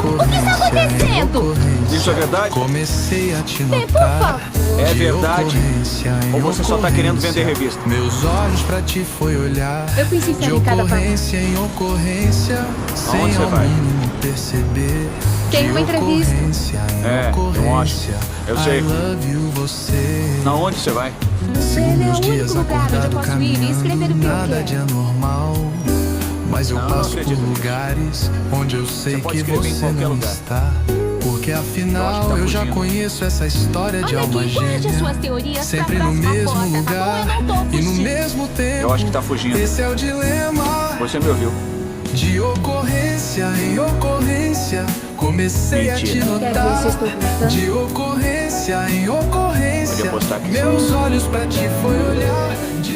O que está acontecendo? Isso é verdade? Comecei a te Bem, por notar. favor. É De verdade? ocorrência em Ou você só tá querendo vender ocorrência. revista? Meus olhos pra ti foi olhar. Eu pensei De em cada palavra. ocorrência em ocorrência, sem Aonde você ao vai? mínimo perceber. Tem De uma entrevista. ocorrência em É, eu ocorrência. acho. Eu sei. I love you, você. Na onde você vai? Sigo Ele é meus o dias único lugar onde eu acordado posso ir e escrever o que eu nada de quero. anormal. Mas eu Não, passo por acredito nisso. lugares onde eu sei pode que escrever em você qualquer não lugar. está. Porque Eu acho afinal que tá eu já fugindo. conheço essa história de Olha alma aqui, guarde as suas gêmea. teorias Sempre pra no próxima mesmo porta, lugar tá bom? Eu não tô e no fugindo. mesmo tempo. Eu acho que tá fugindo. Esse é o dilema. Você me ouviu? De ocorrência em ocorrência, comecei a te Mentira. Quer ver se notar. eu estou gritando? De ocorrência em Pode ocorrência, apostar que sim. meus olhos pra ti foi olhar. De